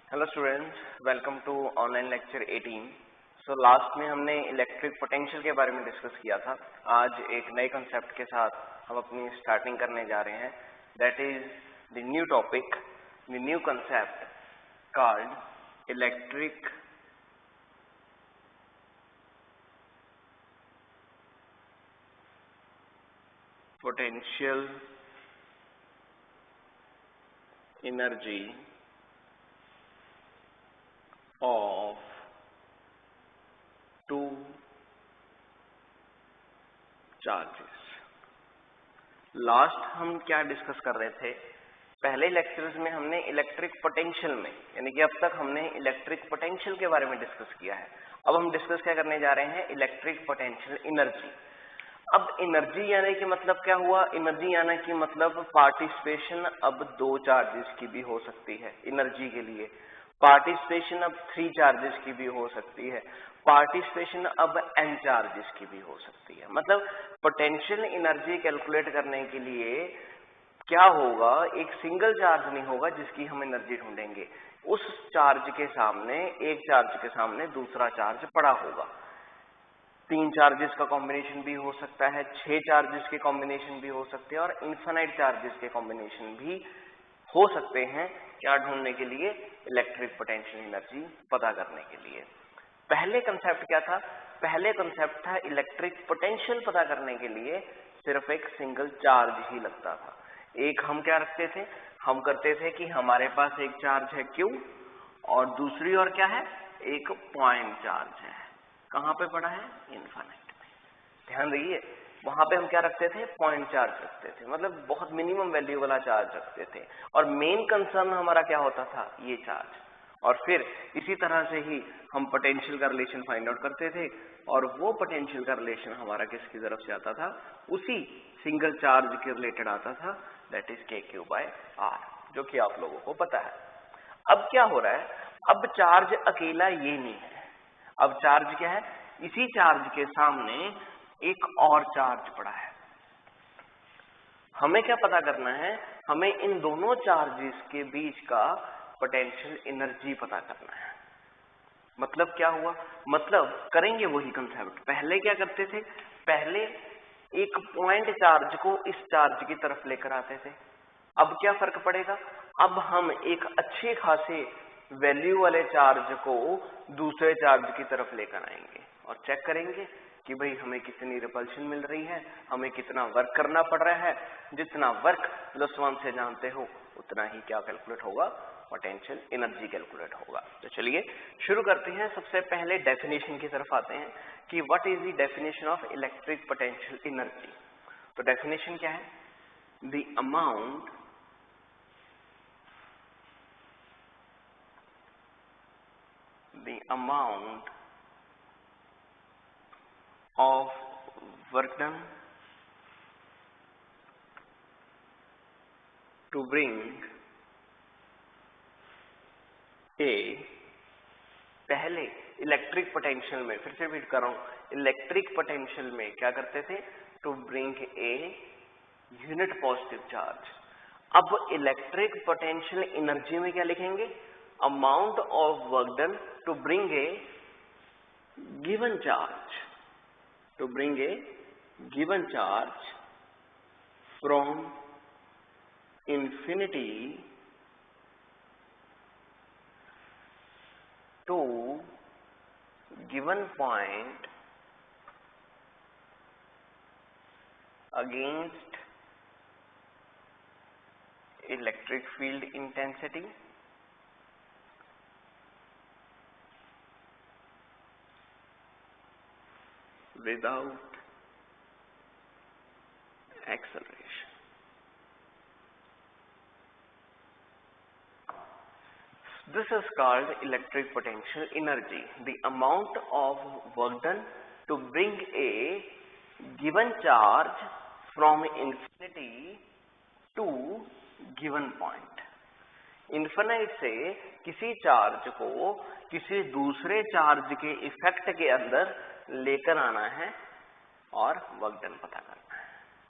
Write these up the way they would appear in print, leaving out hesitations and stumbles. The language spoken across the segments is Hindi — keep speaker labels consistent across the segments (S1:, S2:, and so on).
S1: Hello students, welcome to online lecture 18। So last में हमने इलेक्ट्रिक पोटेंशियल के बारे में डिस्कस किया था। आज एक नए कंसेप्ट के साथ हम अपनी स्टार्टिंग करने जा रहे हैं। That is the new topic, the new concept called electric potential energy of two charges। Last हम क्या डिस्कस कर रहे थे? पहले लेक्चर्स में हमने इलेक्ट्रिक पोटेंशियल में, यानी कि अब तक हमने इलेक्ट्रिक पोटेंशियल के बारे में डिस्कस किया है। अब हम डिस्कस क्या करने जा रहे हैं? Electric potential energy. अब एनर्जी यानी कि मतलब क्या हुआ? एनर्जी यानी कि मतलब पार्टिसिपेशन अब दो चार्जेस की भी हो सकती है एनर्जी के लिए। पार्टिसिपेशन अब 3 चार्जेस की भी हो सकती है। पार्टिसिपेशन अब n चार्जेस की भी हो सकती है। मतलब पोटेंशियल एनर्जी कैलकुलेट करने के लिए क्या होगा? एक सिंगल चार्ज नहीं होगा जिसकी हम एनर्जी ढूंढेंगे। उस चार्ज के सामने, एक चार्ज के सामने दूसरा चार्ज पड़ा होगा। 3 चार्जेस का कॉम्बिनेशन भी हो सकता है, 6 चार्जेस के कॉम्बिनेशन भी हो सकते हैं और इन्फिनाइट चार्जेस के कॉम्बिनेशन भी हो सकते हैं। क्या ढूंढने के लिए? इलेक्ट्रिक पोटेंशियल एनर्जी पता करने के लिए। पहले कंसेप्ट क्या था? पहले कंसेप्ट था इलेक्ट्रिक पोटेंशियल पता करने के लिए सिर्फ एक सिंगल चार्ज ही लगता था। एक हम क्या रखते थे? हम करते थे कि हमारे पास एक चार्ज है Q और दूसरी ओर क्या है? एक पॉइंट चार्ज है। कहाँ पे पड़ा है? इन्फिनिट में। ध्यान रखिए, वहां पे हम क्या रखते थे? पॉइंट चार्ज रखते थे, मतलब बहुत मिनिमम वैल्यू वाला चार्ज रखते थे। और मेन कंसर्न हमारा क्या होता था? ये चार्ज। और फिर इसी तरह से ही हम पोटेंशियल का रिलेशन फाइंड आउट करते थे और वो पोटेंशियल का रिलेशन हमारा किसकी तरफ से आता था? उसी सिंगल चार्ज के रिलेटेड आता था, दैट इज KQ/R, जो कि आप लोगों को पता है। अब क्या हो रहा है? अब चार्ज अकेला ये नहीं है। अब चार्ज क्या है? इसी चार्ज के सामने एक और चार्ज पड़ा है। हमें क्या पता करना है? हमें इन दोनों चार्जेस के बीच का पोटेंशियल एनर्जी पता करना है। मतलब क्या हुआ? मतलब करेंगे वही कंसेप्ट। पहले क्या करते थे? पहले एक पॉइंट चार्ज को इस चार्ज की तरफ लेकर आते थे। अब क्या फर्क पड़ेगा? अब हम एक अच्छे खासे वैल्यू वाले चार्ज को दूसरे चार्ज की तरफ लेकर आएंगे और चेक करेंगे कि भाई हमें कितनी रिपल्शन मिल रही है, हमें कितना वर्क करना पड़ रहा है। जितना वर्क +1 से जानते हो उतना ही क्या कैलकुलेट होगा? पोटेंशियल एनर्जी कैलकुलेट होगा। तो चलिए शुरू करते हैं। सबसे पहले डेफिनेशन की तरफ आते हैं कि what is the definition of electric potential energy. तो डेफिनेशन क्या है? The amount of work done to bring a, पहले इलेक्ट्रिक पोटेंशियल में, फिर से रिपीट कर रहा हूं, इलेक्ट्रिक पोटेंशियल में क्या करते थे? To bring a unit positive charge. अब इलेक्ट्रिक पोटेंशियल एनर्जी में क्या लिखेंगे? Amount of work done to bring a given charge, to bring a given charge from infinity to given point against electric field intensity without acceleration। This is called electric potential energy, the amount of work done to bring a given charge from infinity to given point। Infinite से किसी चार्ज को किसी दूसरे चार्ज के इफेक्ट के अंदर लेकर आना है और वर्क डन पता करना है।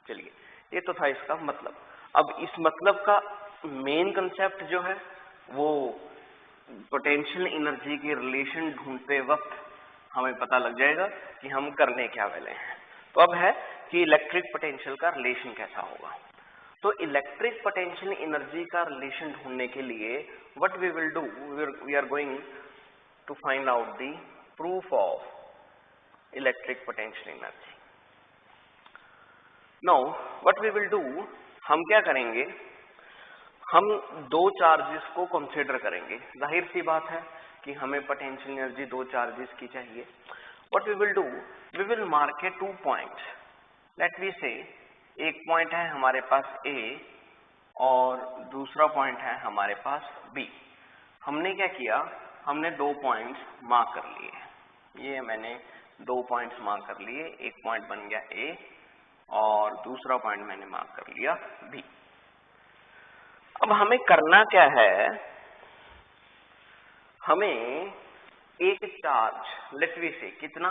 S1: चलिए, ये तो था इसका मतलब। अब इस मतलब का मेन कंसेप्ट जो है वो पोटेंशियल एनर्जी की रिलेशन ढूंढते वक्त हमें पता लग जाएगा कि हम करने क्या वाले हैं। तो अब है कि इलेक्ट्रिक पोटेंशियल का रिलेशन कैसा होगा। तो इलेक्ट्रिक पोटेंशियल एनर्जी का रिलेशन ढूंढने के लिए what we will do, we are going to find out the proof of electric potential energy. Now what we will do, हम क्या करेंगे, हम दो चार्जेस को कंसीडर करेंगे। जाहिर सी बात है कि हमें पोटेंशियल एनर्जी दो चार्जेस की चाहिए। What we will do, we will mark a 2 points. Let we say एक पॉइंट है हमारे पास A और दूसरा पॉइंट है हमारे पास B। हमने क्या किया, हमने 2 पॉइंट्स मार्क कर लिए। ये मैंने 2 पॉइंट्स मार्क कर लिए, एक पॉइंट बन गया A और दूसरा पॉइंट मैंने मार्क कर लिया B। अब हमें करना क्या है, हमें एक चार्ज लेट वी से कितना,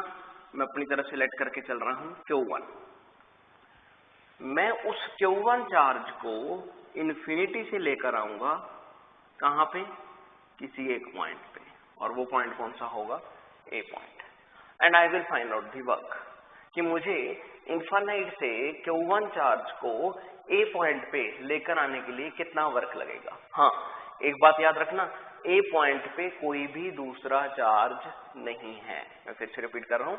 S1: मैं अपनी तरफ से लेट करके चल रहा हूं Q1, मैं उस Q1 चार्ज को इन्फिनिटी से लेकर आऊंगा कहां पे, किसी एक पॉइंट पे, और वो पॉइंट कौन सा होगा, A point. And I will find out the work कि मुझे इनफाइनाइट से Q1 चार्ज को A पॉइंट पे लेकर आने के लिए कितना वर्क लगेगा। हाँ, एक बात याद रखना, A पॉइंट पे कोई भी दूसरा चार्ज नहीं है। मैं फिर से रिपीट कर रहा हूं,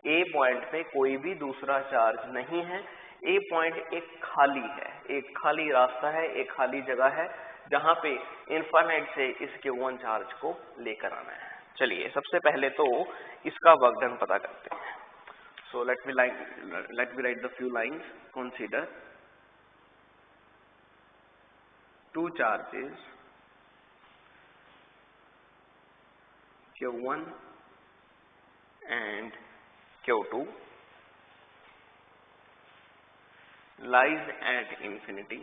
S1: A पॉइंट पे कोई भी दूसरा चार्ज नहीं है। A पॉइंट एक खाली है, एक खाली रास्ता है, एक खाली जगह है जहां पे इनफाइनाइट से इस Q1 चार्ज को लेकर आना है। चलिए सबसे पहले तो इसका वर्क डन पता करते हैं। So let me write the few lines. Consider two charges Q1 and Q2 lies at infinity.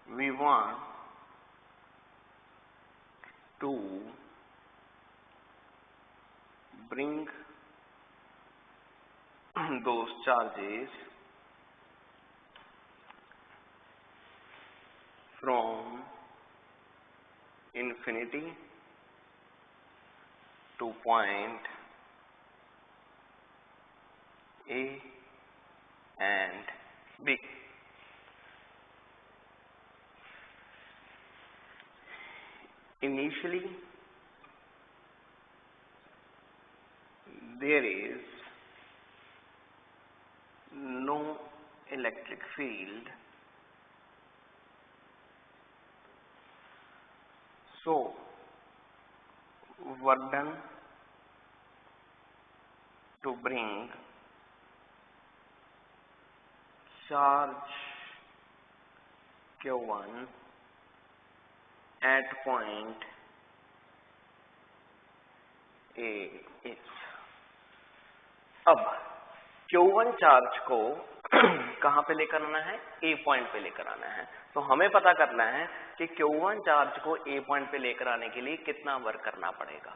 S1: We want to bring those charges from infinity to point A and B. Initially, there is no electric field, so work done to bring charge Q1 at point A is। अब Q1 चार्ज को कहां पे लेकर आना है, A पॉइंट पे लेकर आना है। तो हमें पता करना है कि Q1 चार्ज को A पॉइंट पे लेकर आने के लिए कितना वर्क करना पड़ेगा।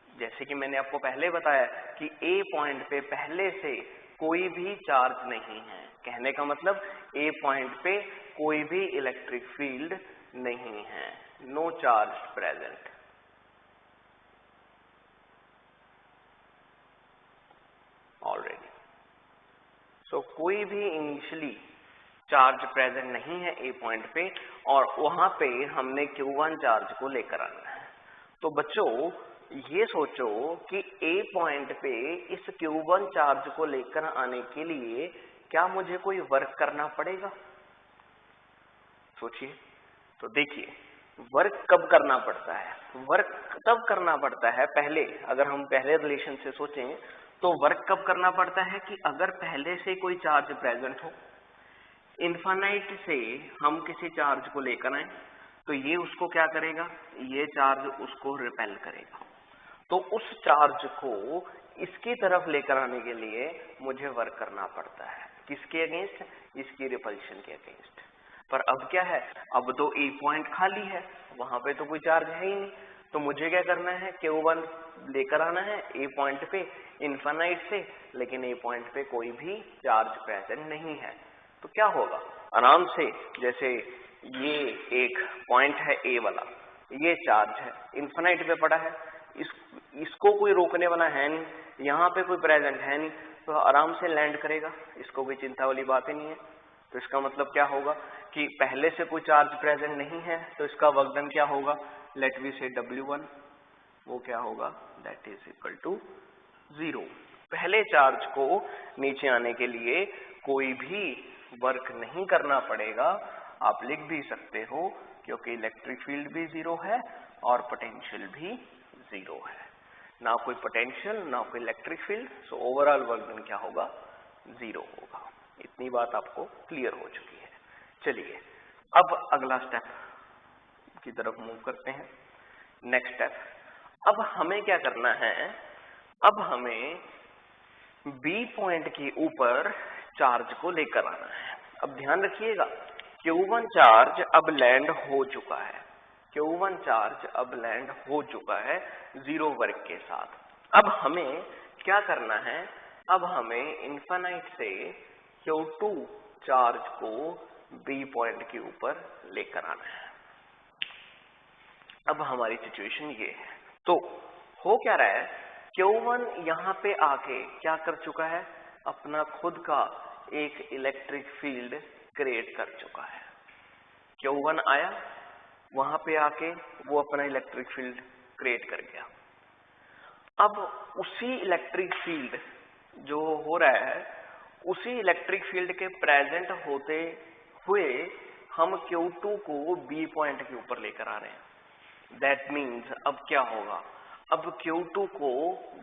S1: जैसे कि मैंने आपको पहले बताया कि A पॉइंट पे पहले से कोई भी चार्ज नहीं है, कहने का मतलब A पॉइंट पे कोई भी इलेक्ट्रिक फील्ड नहीं है, no charge present. Already so कोई भी इनिशियली चार्ज प्रेजेंट नहीं है A पॉइंट पे, और वहां पे हमने Q1 चार्ज को लेकर आना है। तो बच्चों ये सोचो कि A पॉइंट पे इस Q1 चार्ज को लेकर आने के लिए क्या मुझे कोई वर्क करना पड़ेगा, सोचिए। तो देखिए वर्क कब करना पड़ता है, वर्क तब करना पड़ता है पहले, अगर हम पहले रिलेशन से सोचें तो वर्क कब करना पड़ता है कि अगर पहले से कोई चार्ज प्रेजेंट हो, इनफाइनाइट से हम किसी चार्ज को लेकर आए तो ये उसको क्या करेगा, ये चार्ज उसको रिपेल करेगा। तो उस चार्ज को इसकी तरफ लेकर आने के लिए मुझे वर्क करना पड़ता है, किसके अगेंस्ट, इसकी रिपल्शन के अगेंस्ट। पर अब क्या है, अब तो A पॉइंट खाली है, वहां पे तो कोई चार्ज है ही नहीं। तो मुझे क्या करना है, Q1 लेकर आना है A पॉइंट पे इनफाइनाइट से, लेकिन A पॉइंट पे कोई भी चार्ज प्रेजेंट नहीं है। तो क्या होगा, आराम से, जैसे ये एक पॉइंट है ए वाला, ये चार्ज है, इन्फिनाइट पे पड़ा है, इसको कोई रोकने वाला है नहीं, यहाँ पे कोई प्रेजेंट है नहीं, तो आराम से लैंड करेगा, इसको कोई चिंता वाली बात ही नहीं है। तो इसका मतलब क्या होगा कि पहले से कोई चार्ज प्रेजेंट नहीं है, तो इसका वर्क डन क्या होगा, लेट वी से W1, वो क्या होगा, दैट इज इक्वल टू 0। पहले चार्ज को नीचे आने के लिए कोई भी वर्क नहीं करना पड़ेगा, आप लिख भी सकते हो, क्योंकि इलेक्ट्रिक फील्ड भी 0 है और पोटेंशियल भी 0 है, ना कोई पोटेंशियल ना कोई electric field, so overall work done क्या होगा, 0 होगा। इतनी बात आपको क्लियर हो चुकी है। चलिए अब अगला स्टेप की तरफ मूव करते हैं। नेक्स्ट स्टेप, अब हमें क्या करना है, अब हमें बी पॉइंट के ऊपर चार्ज को लेकर आना है। अब ध्यान रखिएगा, Q1 चार्ज अब लैंड हो चुका है, Q1 चार्ज अब लैंड हो चुका है 0 वर्क के साथ। अब हमें क्या करना है, अब हमें इन्फिनाइट से Q2 चार्ज को बी पॉइंट के ऊपर लेकर आना है। अब हमारी सिचुएशन ये है, तो हो क्या रहा है, Q1 यहाँ पे आके क्या कर चुका है, अपना खुद का एक इलेक्ट्रिक फील्ड क्रिएट कर चुका है। Q1 आया, वहां पे आके वो अपना इलेक्ट्रिक फील्ड क्रिएट कर गया। अब उसी इलेक्ट्रिक फील्ड जो हो रहा है, उसी इलेक्ट्रिक फील्ड के प्रेजेंट होते हुए हम Q2 को बी पॉइंट के ऊपर लेकर आ रहे हैं। दैट मीन्स अब क्या होगा, अब Q2 को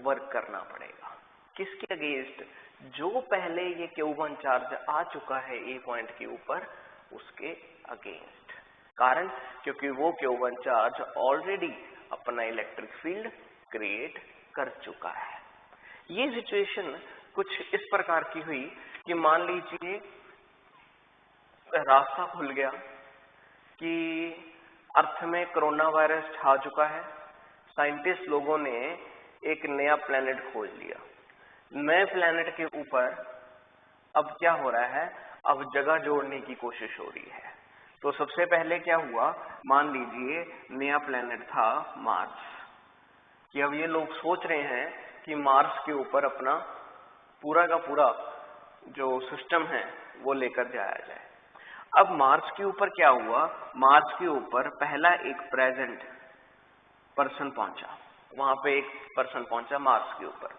S1: वर्क करना पड़ेगा, किसके अगेंस्ट, जो पहले ये Q1 चार्ज आ चुका है ए पॉइंट के ऊपर, उसके अगेंस्ट। कारण, क्योंकि वो Q1 चार्ज ऑलरेडी अपना इलेक्ट्रिक फील्ड क्रिएट कर चुका है। ये सिचुएशन कुछ इस प्रकार की हुई कि मान लीजिए रास्ता खुल गया कि अर्थ में कोरोना वायरस छा चुका है, साइंटिस्ट लोगों ने एक नया प्लेनेट खोज लिया। नए प्लेनेट के ऊपर अब क्या हो रहा है, अब जगह जोड़ने की कोशिश हो रही है। तो सबसे पहले क्या हुआ, मान लीजिए नया प्लेनेट था मार्स, कि अब ये लोग सोच रहे हैं कि मार्स के ऊपर अपना पूरा का पूरा जो सिस्टम है वो लेकर जाया जाए। अब मार्स के ऊपर क्या हुआ, मार्स के ऊपर पहला एक प्रेजेंट पर्सन पहुंचा, वहां पे एक पर्सन पहुंचा मार्स के ऊपर।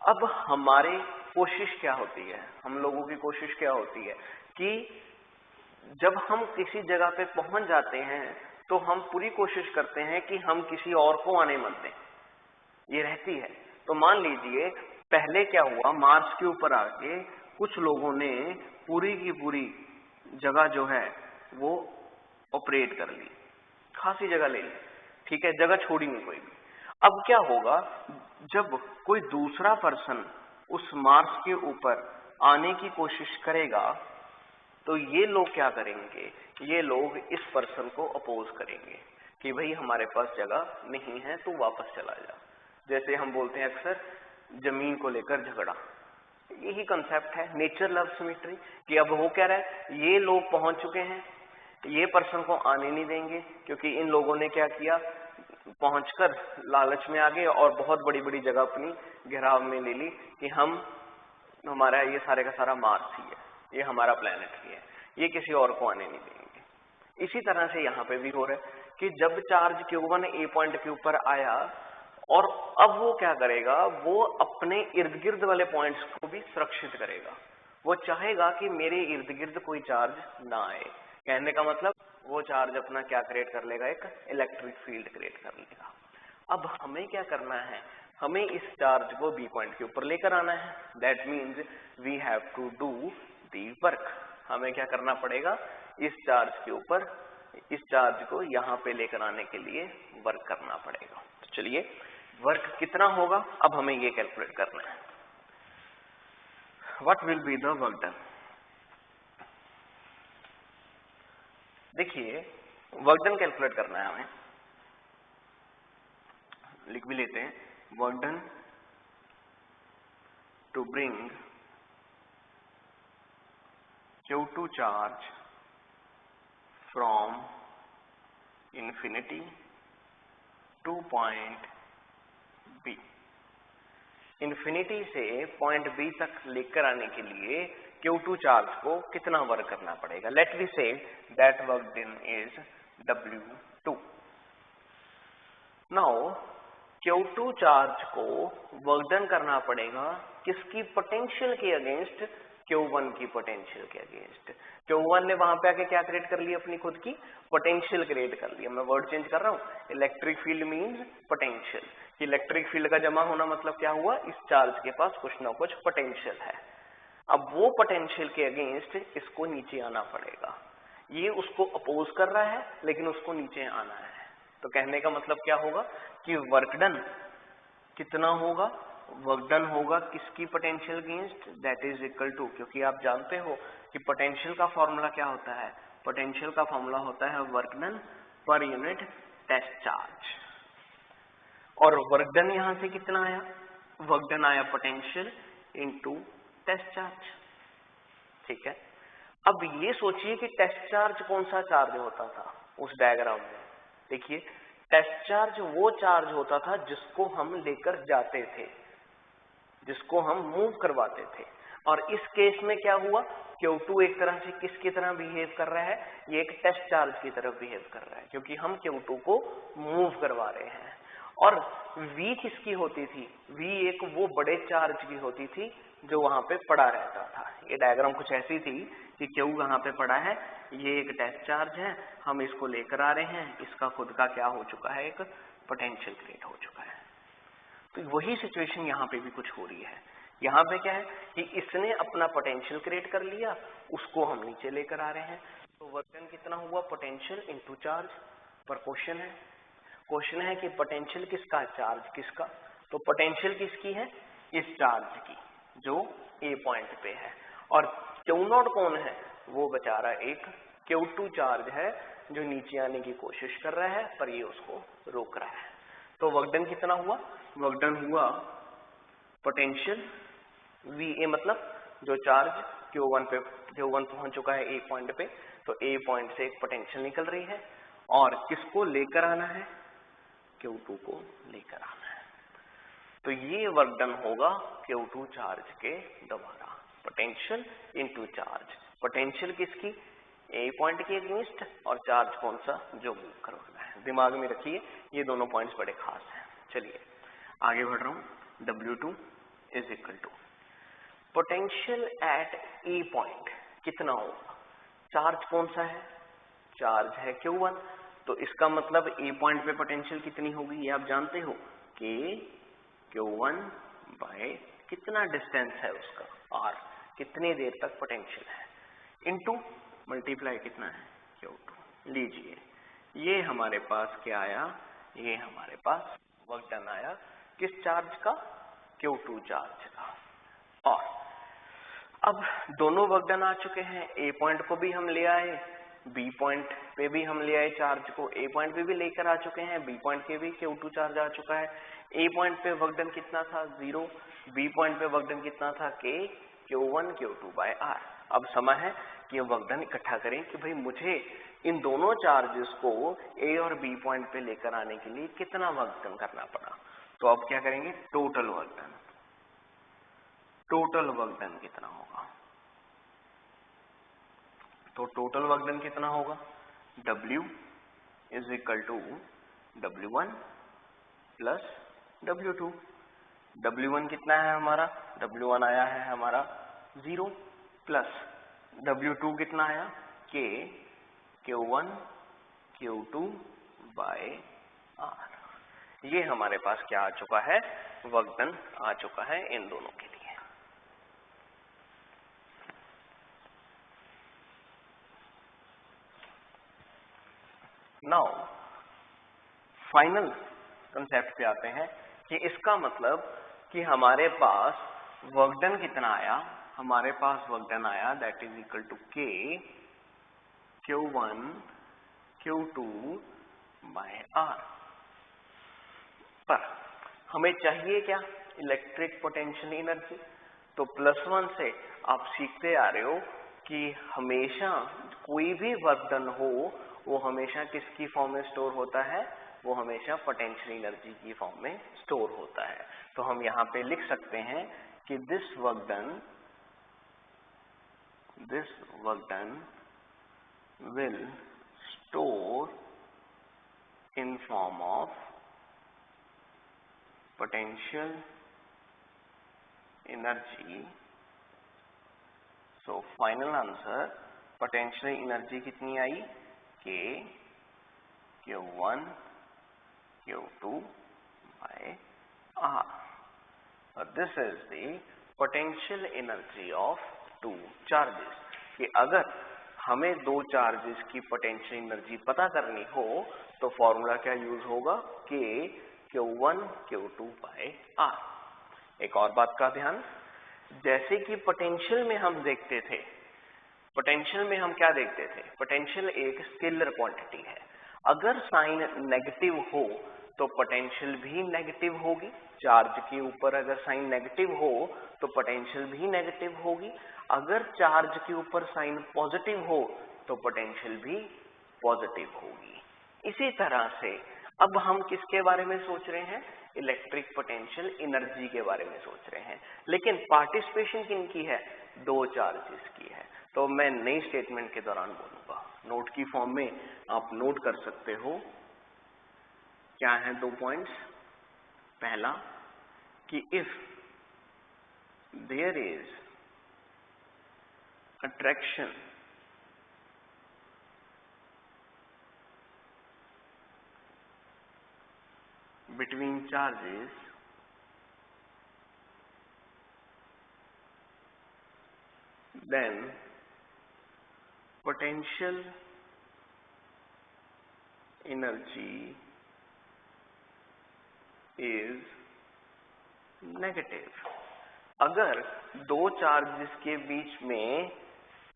S1: अब हमारी कोशिश क्या होती है, हम लोगों की कोशिश क्या होती है कि जब हम किसी जगह पे पहुंच जाते हैं तो हम पूरी कोशिश करते हैं कि हम किसी और को आने मत दें, ये रहती है। तो मान लीजिए पहले क्या हुआ, मार्स के ऊपर आके कुछ लोगों ने पूरी की पूरी जगह जो है वो ऑपरेट कर ली, खासी जगह ले ली, ठीक है, जगह छोड़ी नहीं कोई भी। अब क्या होगा, जब कोई दूसरा पर्सन उस मार्स के ऊपर आने की कोशिश करेगा तो ये लोग क्या करेंगे, ये लोग इस पर्सन को अपोज करेंगे कि भाई हमारे पास जगह नहीं है, तो वापस चला जा। जैसे हम बोलते हैं अक्सर जमीन को लेकर झगड़ा, यही कंसेप्ट है नेचर लव सिमेट्री, कि अब हो क्या रहा है, ये लोग पहुंच चुके हैं, ये पर्सन को आने नहीं देंगे, क्योंकि इन लोगों ने क्या किया, पहुंचकर लालच में आ गए और बहुत बड़ी बड़ी जगह अपनी घेराव में ले ली कि हम, हमारा ये सारे का सारा मार्स ही है, ये हमारा प्लेनेट ही है, ये किसी और को आने नहीं देंगे। इसी तरह से यहाँ पे भी हो रहा है कि जब चार्ज Q1 ए पॉइंट के ऊपर आया और अब वो क्या करेगा, वो अपने इर्द गिर्द वाले पॉइंट्स को भी सुरक्षित करेगा। वो चाहेगा कि मेरे इर्द गिर्द कोई चार्ज ना आए, कहने का मतलब वो चार्ज अपना क्या क्रिएट कर लेगा, एक इलेक्ट्रिक फील्ड क्रिएट कर लेगा। अब हमें क्या करना है, हमें इस चार्ज को बी पॉइंट के ऊपर लेकर आना है। That means we have to do the work. हमें क्या करना पड़ेगा, इस चार्ज के ऊपर, इस चार्ज को यहाँ पे लेकर आने के लिए वर्क करना पड़ेगा। तो चलिए, वर्क कितना होगा अब हमें ये कैलकुलेट करना है। What will be the work done. देखिए, वर्क डन कैलकुलेट करना है हमें, लिख भी लेते हैं, work done to bring Q2 charge from infinity to point B। Infinity से पॉइंट बी तक लेकर आने के लिए Q2 चार्ज को कितना वर्क करना पड़ेगा। Let we say that work done is W2। Now Q2 charge को वर्क डन करना पड़ेगा किसकी पोटेंशियल के अगेंस्ट, Q1 की पोटेंशियल के अगेंस्ट। Q1 ने वहां पे आके क्या क्रिएट कर लिया, अपनी खुद की पोटेंशियल क्रिएट कर लिया। मैं वर्ड चेंज कर रहा हूँ, electric field means potential. Electric field का जमा होना मतलब क्या हुआ, इस चार्ज के पास कुछ ना कुछ पोटेंशियल है। अब वो पोटेंशियल के अगेंस्ट इसको नीचे आना पड़ेगा। ये उसको अपोज कर रहा है लेकिन उसको नीचे आना है। तो कहने का मतलब क्या होगा कि वर्क डन कितना होगा, वर्क डन होगा किसकी potential against, that is equal to, क्योंकि आप जानते हो कि पोटेंशियल का फॉर्मूला क्या होता है, पोटेंशियल का फॉर्मूला होता है work done per unit test charge. और वर्क डन यहां से कितना आया, वर्क डन आया पोटेंशियल इनटू टेस्ट चार्ज। ठीक है, अब ये सोचिए कि टेस्ट चार्ज कौन सा चार्ज होता था उस डायग्राम में। देखिए, टेस्ट चार्ज वो चार्ज होता था जिसको हम लेकर जाते थे, जिसको हम मूव करवाते थे। और इस केस में क्या हुआ, Q2 एक तरह से किसकी तरह बिहेव कर रहा है, ये एक टेस्ट चार्ज की तरफ बिहेव कर रहा है, क्योंकि हम Q2 को मूव करवा रहे हैं। और V किसकी होती थी, V एक वो बड़े चार्ज की होती थी जो वहां पे पड़ा रहता था। ये डायग्राम कुछ ऐसी थी कि Q वहां पे पड़ा है, ये एक टेस्ट चार्ज है, हम इसको लेकर आ रहे हैं, इसका खुद का क्या हो चुका है, एक पोटेंशियल क्रिएट हो चुका है। तो वही सिचुएशन यहाँ पे भी कुछ हो रही है। यहाँ पे क्या है कि इसने अपना पोटेंशियल क्रिएट कर लिया, उसको हम नीचे लेकर आ रहे हैं। तो वर्क डन कितना हुआ, पोटेंशियल इनटू चार्ज। पर क्वेश्चन है कि पोटेंशियल किसका, चार्ज किसका। तो पोटेंशियल किसकी है, इस चार्ज की जो ए पॉइंट पे है। और Q0 कौन है, वो बेचारा एक Q2 चार्ज है जो नीचे आने की कोशिश कर रहा है, पर ये उसको रोक रहा है। तो वर्क डन कितना हुआ, वर्क डन हुआ पोटेंशियल VA, मतलब जो चार्ज Q1 पहुंच चुका है ए पॉइंट पे, तो ए पॉइंट से एक पोटेंशियल निकल रही है और किसको लेकर आना है, Q2 को लेकर आना है। तो ये वर्क डन होगा Q2 चार्ज के द्वारा, पोटेंशियल इनटू चार्ज। पोटेंशियल किसकी, ए पॉइंट के अगेंस्ट, और चार्ज कौन सा, जो मूव करवाना है। दिमाग में रखिए, ये दोनों पॉइंट्स बड़े खास हैं। चलिए आगे बढ़ रहा हूं। W2 is equal to potential at A point कितना होगा, चार्ज कौन सा है, चार्ज है Q1, तो इसका मतलब ए पॉइंट पे पोटेंशियल कितनी होगी, ये आप जानते हो कि Q1 बाय कितना डिस्टेंस है उसका, R, कितनी देर तक पोटेंशियल है, इनटू मल्टीप्लाई कितना है, Q2। लीजिए, ये हमारे पास क्या आया, ये हमारे पास वर्क डन आया किस चार्ज का, Q2 चार्ज का। और अब दोनों वर्क डन आ चुके हैं, ए पॉइंट को भी हम ले आए, बी पॉइंट पे भी हम ले आए चार्ज को, ए पॉइंट पे भी लेकर आ चुके हैं, बी पॉइंट पे भी Q2 चार्ज आ चुका है। ए पॉइंट पे वर्क डन कितना था, 0, बी पॉइंट पे वर्क डन कितना था, K, Q1 Q2 by R। अब समय है कि वर्क डन इकट्ठा करें कि भाई मुझे इन दोनों चार्जेस को ए और बी पॉइंट पे लेकर आने के लिए कितना वर्क डन करना पड़ा। तो अब क्या करेंगे, total work done, total work done कितना होगा, तो टोटल वर्क डन कितना होगा, W is equal to W1 plus W2। W1 कितना है हमारा, W1 आया है हमारा 0, प्लस W2 कितना आया, K, Q1 Q2 by R। ये हमारे पास क्या आ चुका है, वर्क डन आ चुका है इन दोनों के लिए। नाउ फाइनल कंसेप्ट पे आते हैं कि इसका मतलब कि हमारे पास वर्क डन कितना आया, हमारे पास वर्क डन आया that is equal to K, Q1 Q2 by R। पर हमें चाहिए क्या, इलेक्ट्रिक पोटेंशियल एनर्जी। तो +1 से आप सीखते आ रहे हो कि हमेशा कोई भी वर्क डन हो वो हमेशा किसकी फॉर्म में स्टोर होता है, वो हमेशा पोटेंशियल एनर्जी की फॉर्म में स्टोर होता है। तो हम यहाँ पे लिख सकते हैं कि this work done will store in form of potential energy. So final answer potential energy कितनी आई, K Q1 Q2 by R. This is the potential energy of two charges. कि अगर हमें दो चार्जेस की पोटेंशियल एनर्जी पता करनी हो तो फॉर्मूला क्या यूज होगा, K Q1 Q2 by R. एक और बात का ध्यान, जैसे कि पोटेंशियल में हम देखते थे, पोटेंशियल में हम क्या देखते थे, पोटेंशियल एक स्केलर क्वांटिटी है। अगर साइन नेगेटिव हो तो पोटेंशियल भी नेगेटिव होगी, चार्ज के ऊपर अगर साइन नेगेटिव हो तो पोटेंशियल भी नेगेटिव होगी, अगर चार्ज के ऊपर साइन पॉजिटिव हो तो पोटेंशियल भी पॉजिटिव होगी। इसी तरह से अब हम किसके बारे में सोच रहे हैं, इलेक्ट्रिक पोटेंशियल एनर्जी के बारे में सोच रहे हैं, लेकिन पार्टिसिपेशन किनकी है, दो चार्जेस की है। तो मैं नई स्टेटमेंट के दौरान बोलूंगा, नोट की फॉर्म में आप नोट कर सकते हो। क्या है दो पॉइंट्स, पहला कि if there is attraction between charges, then potential energy is negative. अगर दो चार्जेस के बीच में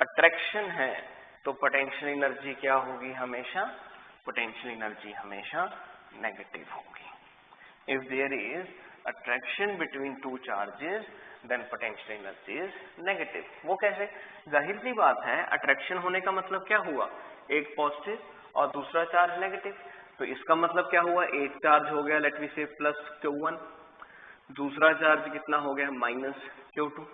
S1: अट्रैक्शन है तो पोटेंशियल एनर्जी क्या होगी, हमेशा पोटेंशियल एनर्जी हमेशा नेगेटिव होगी। If there is attraction between two charges then potential energy is negative. वो कैसे, जाहिर सी बात है अट्रैक्शन होने का मतलब क्या हुआ, एक पॉजिटिव और दूसरा चार्ज नेगेटिव। तो इसका मतलब क्या हुआ, एक चार्ज हो गया लेट मी से प्लस Q1, दूसरा चार्ज कितना हो गया माइनस Q2।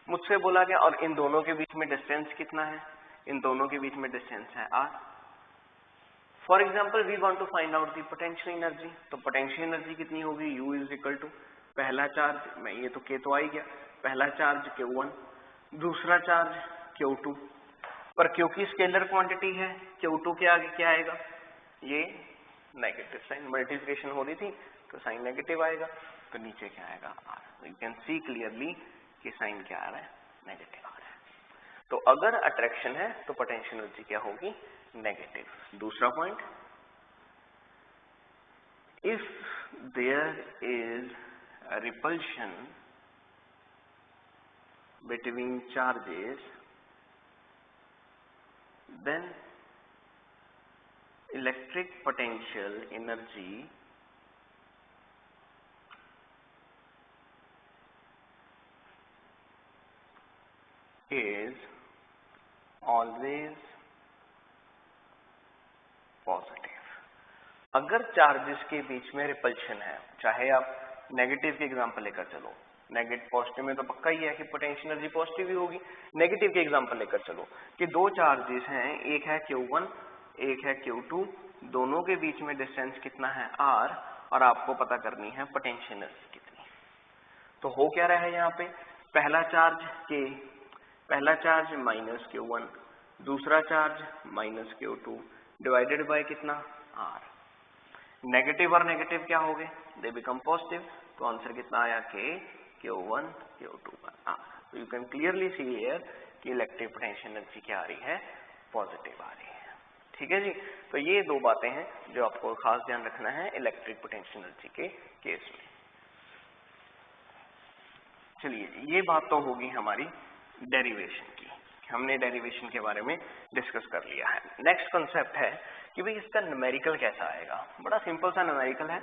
S1: मुझसे बोला गया और इन दोनों के बीच में डिस्टेंस कितना है, इन दोनों के बीच में डिस्टेंस है R। For example we want to find out the potential energy, तो पोटेंशियल एनर्जी कितनी होगी, U इज इक्वल टू पहला चार्ज में, ये तो K तो आ ही गया, पहला चार्ज Q1, दूसरा चार्ज Q2, पर क्योंकि स्केलर क्वांटिटी है Q2 के आगे क्या आएगा, ये नेगेटिव साइन, मल्टीप्लिकेशन हो रही थी तो साइन नेगेटिव आएगा, तो नीचे क्या आएगा R। You can see clearly कि साइन क्या आ रहा है, नेगेटिव आ रहा है। तो अगर अट्रैक्शन है तो पोटेंशियल एनर्जी क्या होगी, नेगेटिव। दूसरा point, if there is repulsion between charges then electric potential energy is always positive। अगर चार्जेस के बीच में रिपल्शन है, चाहे आप नेगेटिव के एग्जांपल लेकर चलो, नेगेटिव पॉजिटिव में तो पक्का ही है कि पोटेंशियल एनर्जी पॉजिटिव ही होगी, नेगेटिव के एग्जांपल लेकर चलो कि दो चार्जेस हैं, एक है Q1 एक है Q2, दोनों के बीच में डिस्टेंस कितना है R और आपको पता करनी है पोटेंशियल एनर्जी कितनी। तो हो क्या रहा है यहाँ पे, पहला चार्ज K, पहला चार्ज माइनस Q1, दूसरा charge minus Q2 divided by कितना R। नेगेटिव और नेगेटिव क्या हो गए, दे बिकम पॉजिटिव, तो आंसर कितना आया K Q1 Q2 R। तो you can clearly see here कि इलेक्ट्रिक पोटेंशियल एनर्जी क्या आ रही है, पॉजिटिव आ रही है। ठीक है जी, तो ये दो बातें हैं जो आपको खास ध्यान रखना है इलेक्ट्रिक पोटेंशियल एनर्जी के केस में। चलिए ये बात तो होगी हमारी डेरिवेशन की, हमने डेरिवेशन के बारे में डिस्कस कर लिया है। नेक्स्ट कॉन्सेप्ट है कि भाई इसका न्यूमेरिकल कैसा आएगा। बड़ा सिंपल सा न्यूमेरिकल है।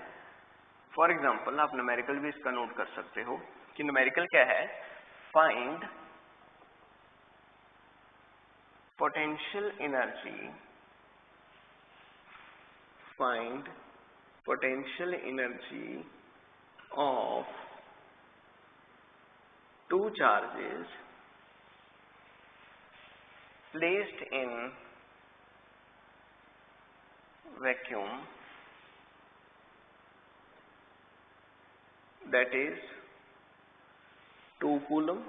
S1: फॉर एग्जांपल आप न्यूमेरिकल भी इसका नोट कर सकते हो कि न्यूमेरिकल क्या है, find potential energy, find potential energy of two charges placed in vacuum, that is 2 coulomb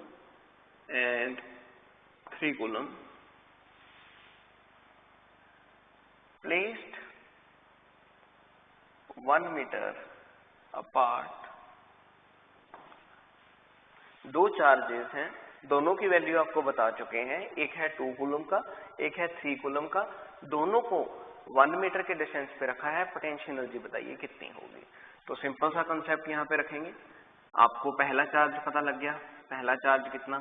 S1: and 3 coulomb, placed 1 meter apart. दो चार्जेस हैं, दोनों की वैल्यू आपको बता चुके हैं, एक है 2 कूलम का, एक है 3 कूलम का, दोनों को 1 मीटर के डिस्टेंस पे रखा है। पोटेंशियल एनर्जी बताइए कितनी होगी। तो सिंपल सा कंसेप्ट यहाँ पे रखेंगे। आपको पहला चार्ज पता लग गया, पहला चार्ज कितना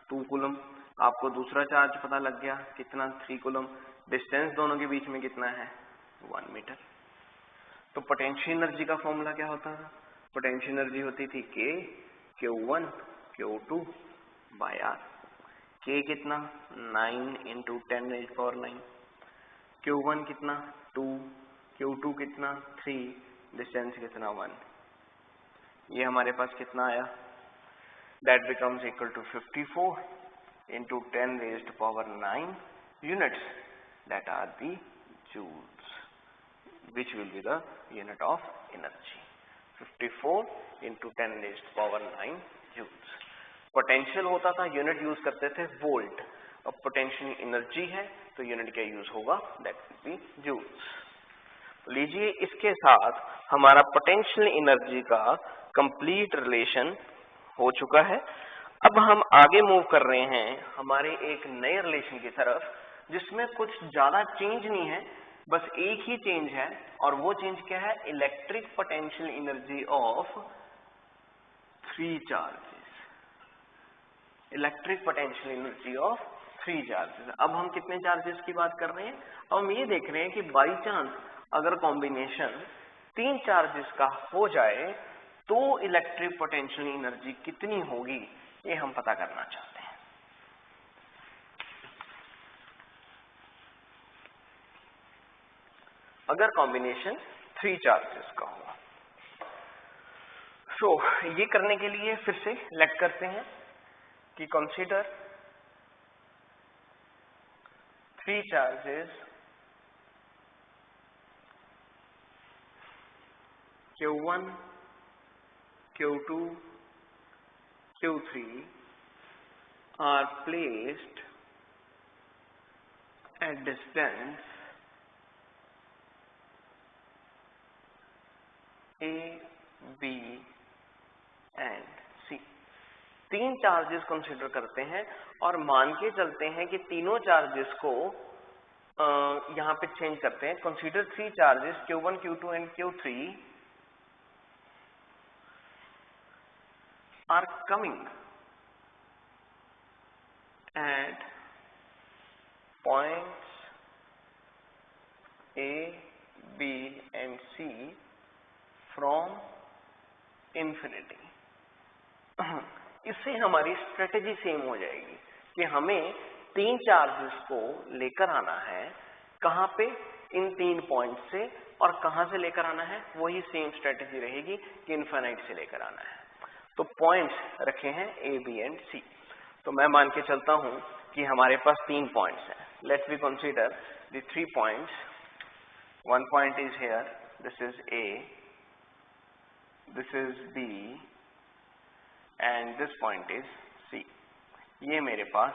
S1: 2 कूलम, आपको दूसरा चार्ज पता लग गया कितना 3 कूलम, डिस्टेंस दोनों के बीच में कितना है 1 मीटर। तो पोटेंशियल एनर्जी का फॉर्मूला क्या होता था? पोटेंशियल एनर्जी होती थी Q1 Q2 by R। K कितना 9 × 10⁻⁹, Q1 कितना 2, Q2 कितना 3, डिस्टेंस कितना 1। ये हमारे पास कितना आया? That becomes equal to 54 × 10⁻⁹ units, that are the joules, which will be the unit of energy. 54 × 10⁻⁹ joules। Potential होता था, यूनिट यूज करते थे वोल्ट। अब पोटेंशियल एनर्जी है तो यूनिट क्या यूज होगा? That will be joules. लीजिए, इसके साथ हमारा पोटेंशियल एनर्जी का कंप्लीट रिलेशन हो चुका है। अब हम आगे मूव कर रहे हैं हमारे एक नए रिलेशन की तरफ, जिसमें कुछ ज्यादा चेंज नहीं है, बस एक ही चेंज है, और वो चेंज क्या है? Electric potential energy of 3 charges. Electric potential energy of 3 charges. अब हम कितने चार्जेस की बात कर रहे हैं? अब हम ये देख रहे हैं कि बाई चांस अगर कॉम्बिनेशन 3 चार्जेस का हो जाए तो इलेक्ट्रिक पोटेंशियल एनर्जी कितनी होगी, ये हम पता करना चाहते हैं। अगर कॉम्बिनेशन 3 चार्जेस का हो। ये करने के लिए फिर से लेट करते हैं कि consider 3 charges Q1 Q2 Q3 are placed at distance A, B and C। 3 charges consider करते हैं और मान के चलते हैं कि तीनों चार्जेस को यहां पे चेंज करते हैं। Consider 3 charges Q1 Q2 and Q3 are coming at points A, B and C from infinity। इससे हमारी स्ट्रेटेजी सेम हो जाएगी कि हमें 3 चार्जेस को लेकर आना है, कहां पे? इन 3 पॉइंट से, और कहां से लेकर आना है? वही सेम स्ट्रेटेजी रहेगी कि इनफाइनाइट से लेकर आना है। तो पॉइंट्स रखे हैं A, B एंड C। तो मैं मान के चलता हूं कि हमारे पास 3 पॉइंट्स हैं। Let's we consider the 3 points. One point is here, this is A, this is B and this point is C। ये मेरे पास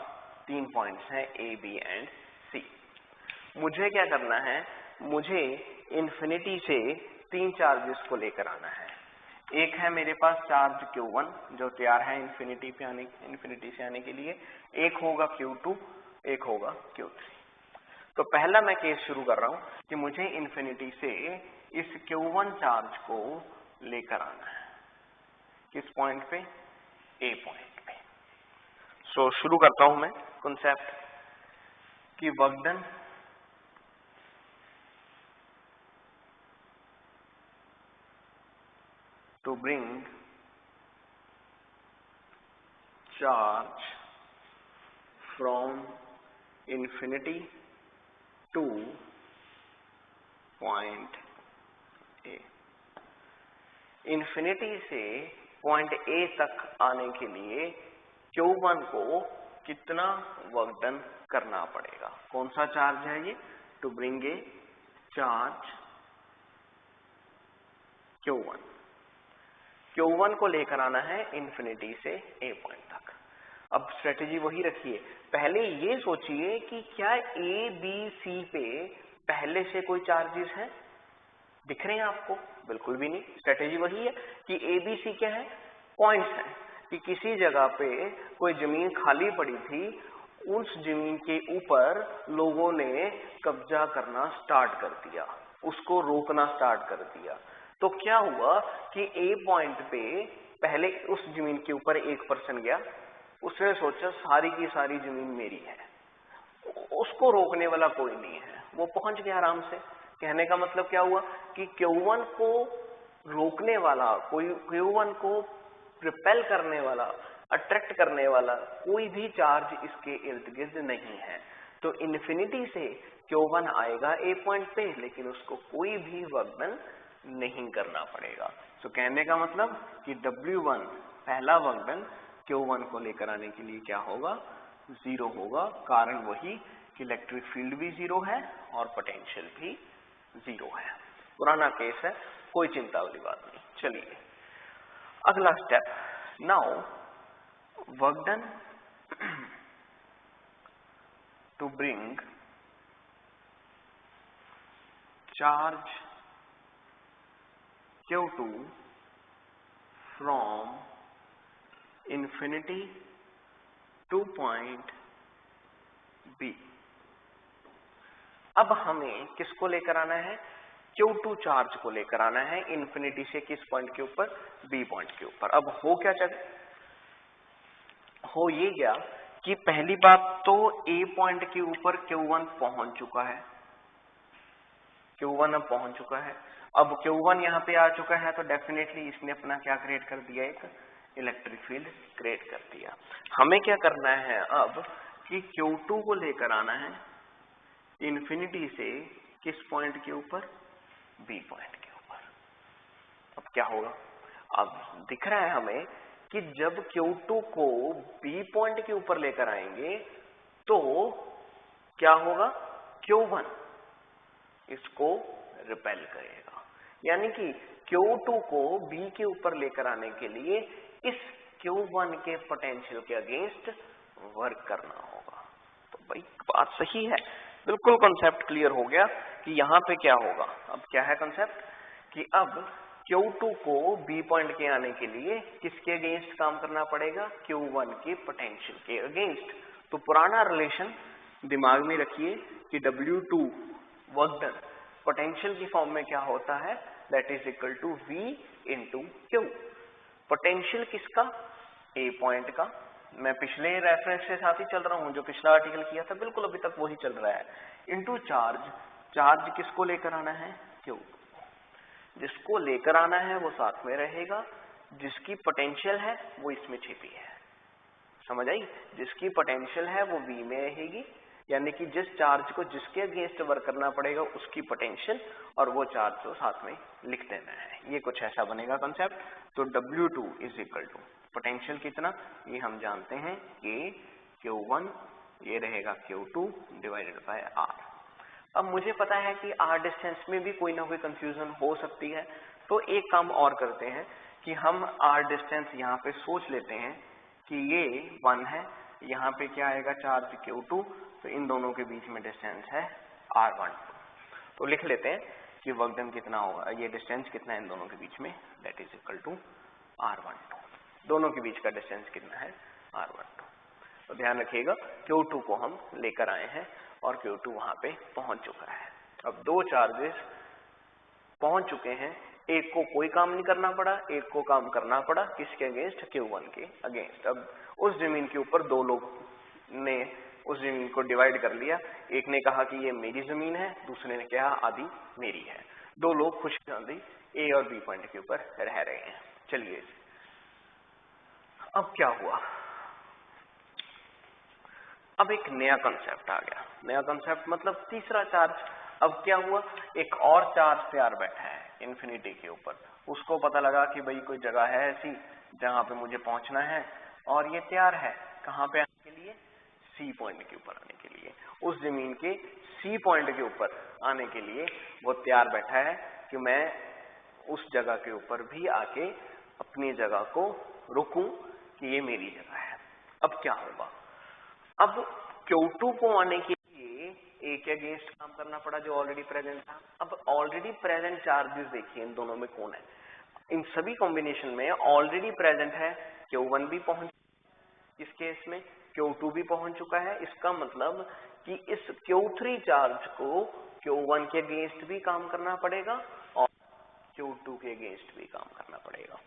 S1: 3 पॉइंट्स हैं A, B एंड C। मुझे क्या करना है? मुझे इन्फिनिटी से 3 चार्जेस को लेकर आना है। एक है मेरे पास चार्ज Q1 जो तैयार है इन्फिनिटी से आने के लिए, एक होगा Q2, एक होगा Q3। तो पहला मैं केस शुरू कर रहा हूं कि मुझे इन्फिनिटी से इस Q1 चार्ज को लेकर आना है। किस पॉइंट पे? A पॉइंट पे। शुरू करता हूं मैं कॉन्सेप्ट कि work done to bring charge from infinity two point A. Infinity से पॉइंट ए तक आने के लिए Q1 को कितना वर्क डन करना पड़ेगा? कौन सा चार्ज है ये? To bring A charge Q1। Q1 को लेकर आना है इंफिनिटी से ए पॉइंट तक। अब स्ट्रेटेजी वही रखिए, पहले ये सोचिए कि क्या ए बी सी पे पहले से कोई चार्जेस हैं? दिख रहे हैं आपको? बिल्कुल भी नहीं। स्ट्रेटेजी वही है कि ए बी सी क्या है? पॉइंट्स हैं, कि किसी जगह पे कोई जमीन खाली पड़ी थी, उस जमीन के ऊपर लोगों ने कब्जा करना स्टार्ट कर दिया, उसको रोकना स्टार्ट कर दिया। तो क्या हुआ कि ए पॉइंट पे पहले उस जमीन के ऊपर एक पर्सन गया, उसने सोचा सारी की सारी जमीन मेरी है, उसको रोकने वाला कोई नहीं है, वो पहुंच गया आराम से। कहने का मतलब क्या हुआ कि Q1 को रोकने वाला कोई, Q1 को रिपेल करने वाला, अट्रैक्ट करने वाला कोई भी चार्ज इसके इर्द गिर्द नहीं है। तो इन्फिनिटी से Q1 आएगा ए पॉइंट पे, लेकिन उसको कोई भी वर्क डन नहीं करना पड़ेगा। तो कहने का मतलब कि W1 पहला वर्क डन Q1 को लेकर आने के लिए क्या होगा? 0 होगा। कारण वही कि इलेक्ट्रिक फील्ड भी 0 है और पोटेंशियल भी 0 है। पुराना केस है, कोई चिंता वाली बात नहीं। चलिए अगला step. Now work done to bring charge Q2 from infinity to point B। अब हमें किसको लेकर आना है? Q2 चार्ज को लेकर आना है इन्फिनिटी से किस पॉइंट के ऊपर? B पॉइंट के ऊपर। अब हो क्या हो ये गया कि पहली बात तो A पॉइंट के ऊपर Q1 पहुंच चुका है, Q1 अब पहुंच चुका है। अब Q1 यहाँ पे आ चुका है तो डेफिनेटली इसने अपना क्या क्रिएट कर दिया? एक इलेक्ट्रिक फील्ड क्रिएट कर दिया। हमें क्या करना है अब कि Q2 को लेकर आना है इन्फिनिटी से किस पॉइंट के ऊपर? B पॉइंट के ऊपर। अब क्या होगा? अब दिख रहा है हमें कि जब Q2 को B पॉइंट के ऊपर लेकर आएंगे तो क्या होगा? Q1 इसको रिपेल करेगा, यानी कि Q2 को B के ऊपर लेकर आने के लिए इस Q1 के पोटेंशियल के अगेंस्ट वर्क करना होगा। तो भाई बात सही है, बिल्कुल कॉन्सेप्ट क्लियर हो गया कि यहाँ पे क्या होगा। अब क्या है कॉन्सेप्ट कि अब Q2 को B पॉइंट के आने के लिए किसके अगेंस्ट काम करना पड़ेगा? Q1 के पोटेंशियल के अगेंस्ट। तो पुराना रिलेशन दिमाग में रखिए कि W2 वर्क डन पोटेंशियल की फॉर्म में क्या होता है? That is equal to V into Q। Potential किसका? A पॉइंट का। मैं पिछले रेफरेंस के साथ ही चल रहा हूं, जो पिछला आर्टिकल किया था बिल्कुल अभी तक वही चल रहा है। Into charge. चार्ज किसको लेकर आना है? Q। जिसको लेकर आना है वो साथ में रहेगा, जिसकी पोटेंशियल है वो इसमें छिपी है। समझ आई? जिसकी पोटेंशियल है वो V में रहेगी, यानी कि जिस चार्ज को जिसके अगेंस्ट वर्क करना पड़ेगा उसकी पोटेंशियल, और वो चार्ज को साथ में लिख देना है। ये कुछ ऐसा बनेगा कॉन्सेप्ट। तो W2 is equal to potential कितना? ये हम जानते हैं कि Q1, ये रहेगा Q2 डिवाइडेड बाय R। अब मुझे पता है कि R डिस्टेंस में भी कोई ना कोई कंफ्यूजन हो सकती है, तो एक काम और करते हैं कि हम R डिस्टेंस यहाँ पे सोच लेते हैं कि ये 1 है, यहाँ पे क्या आएगा? चार्ज Q2, तो इन दोनों के बीच में डिस्टेंस है R12। तो लिख लेते हैं कि वर्क डन कितना होगा, ये डिस्टेंस कितना है इन दोनों के बीच में? That is equal to R12। दोनों के बीच का डिस्टेंस कितना है? R12। तो ध्यान रखिएगा Q2 को हम लेकर आए हैं और Q2 वहां पे पहुंच चुका है। अब दो चार्जेस पहुंच चुके हैं, एक को कोई काम नहीं करना पड़ा, एक को काम करना पड़ा। किसके अगेंस्ट? Q1 के अगेंस्ट। अब उस जमीन के ऊपर दो लोग ने उस जमीन को डिवाइड कर लिया। एक ने कहा कि ये मेरी जमीन है, दूसरे ने कहा आधी मेरी है। दो लोग खुशहाली A और B पॉइंट के ऊपर रह रहे हैं। चलिए अब क्या हुआ? अब एक नया कंसेप्ट आ गया, नया कंसेप्ट मतलब तीसरा चार्ज। अब क्या हुआ, एक और चार्ज तैयार बैठा है इन्फिनिटी के ऊपर, उसको पता लगा कि भाई कोई जगह है ऐसी जहां पे मुझे पहुंचना है, और ये तैयार है कहां पे आने के लिए, सी पॉइंट के ऊपर आने के लिए। उस जमीन के सी पॉइंट के ऊपर आने के लिए वो तैयार बैठा है कि मैं उस जगह के ऊपर भी आके अपनी जगह को रुकूं कि ये मेरी जगह है। अब क्या होगा, अब Q2 को आने के लिए ए के अगेंस्ट काम करना पड़ा जो ऑलरेडी प्रेजेंट था। अब ऑलरेडी प्रेजेंट चार्जेस देखिए इन दोनों में कौन है, इन सभी कॉम्बिनेशन में ऑलरेडी प्रेजेंट है Q1 भी पहुंच, इस केस में Q2 भी पहुंच चुका है। इसका मतलब कि इस Q3 चार्ज को Q1 के अगेंस्ट भी काम करना पड़ेगा और Q2 के अगेंस्ट भी काम करना पड़ेगा।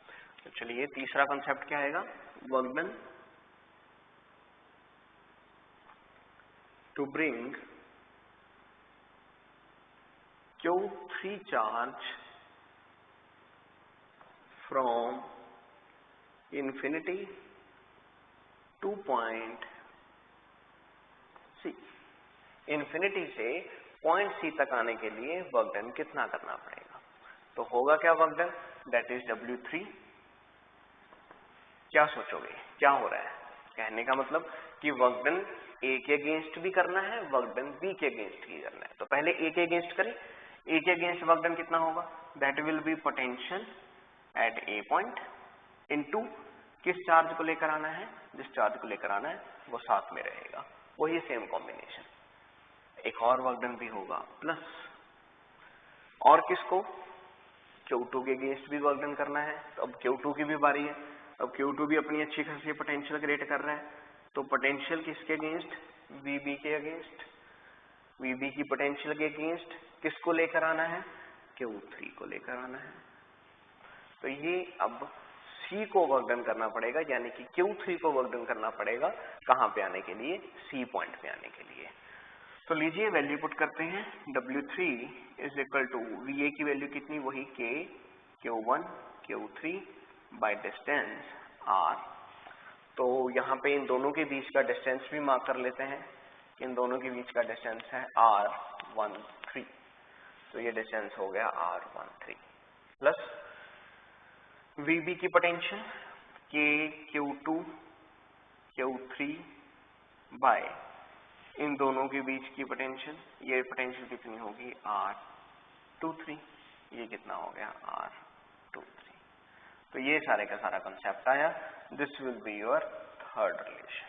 S1: तो चलिए तीसरा कंसेप्ट क्या आएगा, work done to bring Q3 charge from infinity to point C। Infinity से पॉइंट C तक आने के लिए वर्क डन कितना करना पड़ेगा, तो होगा क्या work done, that is W3। क्या सोचोगे क्या हो रहा है, कहने का मतलब कि वर्क डन A के अगेंस्ट भी करना है, वर्क डन B के अगेंस्ट भी करना है। तो पहले A के अगेंस्ट करें, A के अगेंस्ट वर्क डन कितना होगा, that will B potential at A point into किस चार्ज को लेकर आना है, जिस चार्ज को लेकर आना है वो साथ में रहेगा, वही सेम कॉम्बिनेशन। एक और वर्क डन भी होगा प्लस, और किसको, Q2 के अगेंस्ट भी वर्क डन करना है। तो अब Q2 की भी बारी है, अब Q2 भी अपनी अच्छी खासी पोटेंशियल क्रिएट कर रहा है, तो पोटेंशियल किसके अगेंस्ट, VB के अगेंस्ट, VB की पोटेंशियल के अगेंस्ट किसको लेकर आना है, Q3 को लेकर आना है। तो ये अब C को वर्क डन करना पड़ेगा, यानी कि Q3 को वर्क डन करना पड़ेगा कहां पे आने के लिए, C पॉइंट पे आने के लिए। तो लीजिए वैल्यू पुट करते हैं, W3 is equal to VA की वैल्यू कितनी, वही K Q1 Q3 by distance R। तो यहाँ पे इन दोनों के बीच का डिस्टेंस भी मार्क कर लेते हैं, इन दोनों के बीच का डिस्टेंस है R13, तो ये डिस्टेंस हो गया R13 प्लस VB की potential K Q2 Q3 by इन दोनों के बीच की पोटेंशियल, ये पोटेंशियल कितनी होगी R23, ये कितना हो गया R23। तो ये सारे का सारा कंसेप्ट आया, this will be your third relation.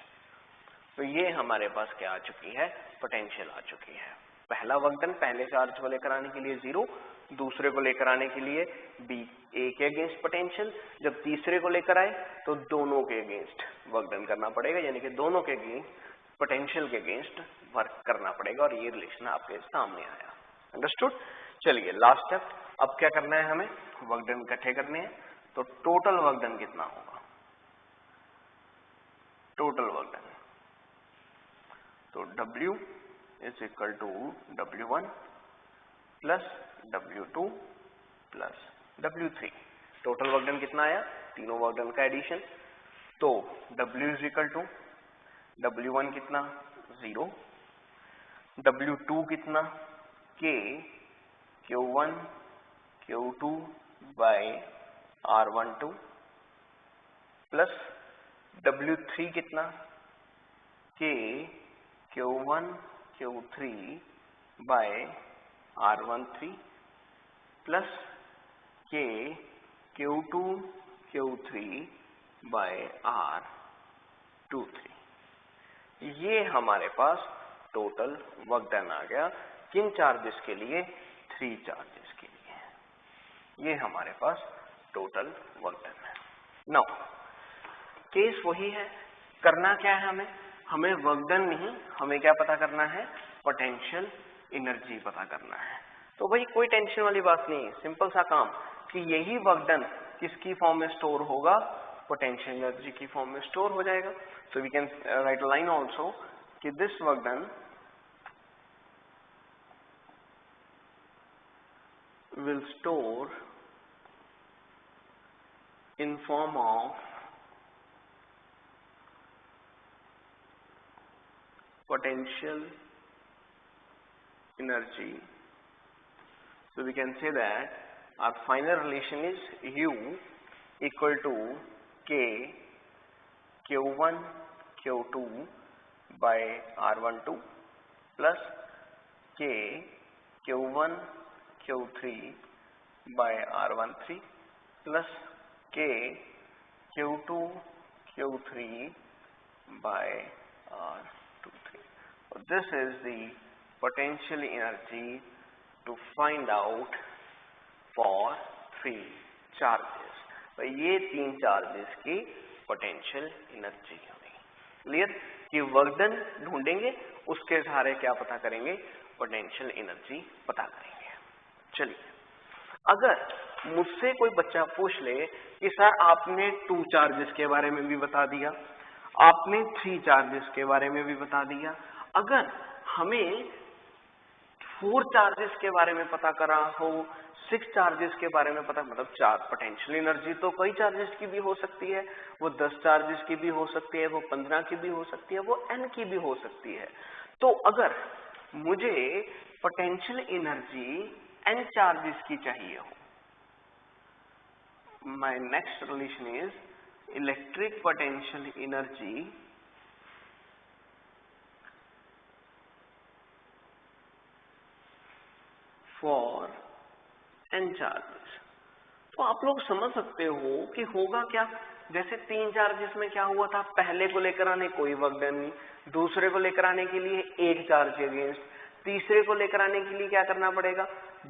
S1: तो ये हमारे पास क्या आ चुकी है, पोटेंशियल आ चुकी है। पहला वर्क डन पहले चार्ज को लेकर आने के लिए 0, दूसरे को लेकर आने के लिए A के अगेंस्ट पोटेंशियल, जब तीसरे को लेकर आए तो दोनों के अगेंस्ट वर्क डन करना पड़ेगा, यानी कि दोनों के अगेंस्ट पोटेंशियल के अगेंस्ट वर्क करना पड़ेगा, और ये रिलेशन आपके सामने आया। अंडरस्टूड। चलिए लास्ट स्टेप, अब क्या करना है, हमें वर्क डन इकट्ठे करने हैं। तो टोटल वर्क डन कितना होगा, टोटल वर्क डन, तो W is equal to W1 plus W2 plus W3। Total work done कितना आया, तीनों वर्क डन का एडिशन। तो W is equal to W1 कितना 0, W2 कितना K Q1 Q2 bye R12 plus W3 कितना K Q1 Q3 by R13 plus K Q2 Q3 by R23। ये हमारे पास टोटल वर्क डन आ गया, किन चार्जेस के लिए, 3 चार्जेस के लिए। ये हमारे पास टोटल वर्क डन है। नाउ केस वही है, करना क्या है हमें वर्क डन नहीं, हमें क्या पता करना है, पोटेंशियल एनर्जी पता करना है। तो भाई कोई टेंशन वाली बात नहीं, सिंपल सा काम कि यही वर्क डन किसकी फॉर्म में स्टोर होगा, पोटेंशियल एनर्जी की फॉर्म में स्टोर हो जाएगा। So we can write line also कि this work done will store in form of potential energy. So we can say that our final relation is U equal to K Q1 Q2 by R12 plus K Q1 Q3 by R13 plus K Q2 Q3 by R23. So this is the potential energy to find out for 3 charges. तो ये 3 चार्जेस की पोटेंशियल एनर्जी होगी। क्लियर? कि वर्क डन ढूंढेंगे, उसके सहारे क्या पता करेंगे, पोटेंशियल एनर्जी पता करेंगे। चलिए, अगर मुझसे कोई बच्चा पूछ ले कि सर आपने 2 चार्जेस के बारे में भी बता दिया, आपने 3 चार्जेस के बारे में भी बता दिया, अगर हमें 4 चार्जेस के बारे में पता करा हो, 6 चार्जेस के बारे में पता, मतलब 4 पोटेंशियल एनर्जी तो कई चार्जेस की भी हो सकती है, वो 10 चार्जेस की भी हो सकती है, वो 15 की भी हो सकती है, वो n की भी हो सकती है। तो अगर मुझे पोटेंशियल एनर्जी n चार्जेस की चाहिए हो, my next relation is electric potential energy for n charges. तो आप लोग समझ सकते हो कि होगा क्या। जैसे 3 चार्जेस में क्या हुआ था, पहले को लेकर आने कोई वर्क डन नहीं, दूसरे को लेकर आने के लिए 1 चार्ज के अगेंस्ट, तीसरे को लेकर आने के लिए क्या करना पड़ेगा,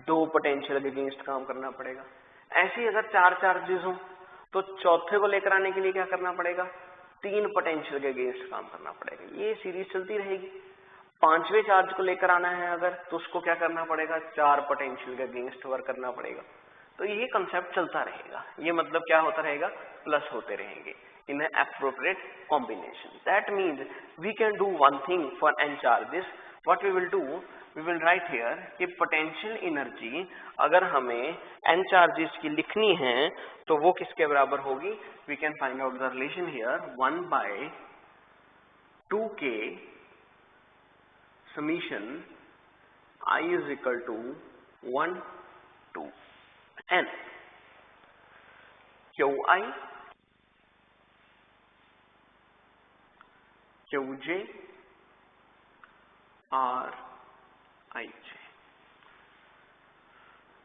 S1: 2 पोटेंशियल के अगेंस्ट काम करना पड़ेगा। ऐसे ही अगर 4 चार्जेस हो तो चौथे को लेकर आने के लिए क्या करना पड़ेगा, 3 पोटेंशियल के अगेंस्ट काम करना पड़ेगा। ये सीरीज चलती रहेगी। 5वें चार्ज को लेकर आना है अगर, तो उसको क्या करना पड़ेगा, 4 पोटेंशियल के अगेंस्ट वर्क करना पड़ेगा। तो ये कंसेप्ट चलता रहेगा। ये मतलब क्या होता रहेगा, प्लस होते रहेंगे in appropriate combination. That means we can do one thing for n charges. What we will do, we will write here कि पोटेंशियल एनर्जी अगर हमें n चार्जेस की लिखनी है तो वो किसके बराबर होगी, we can find out the relation here 1/2k summation I is equal to 1 to n Qi Qj और Ij।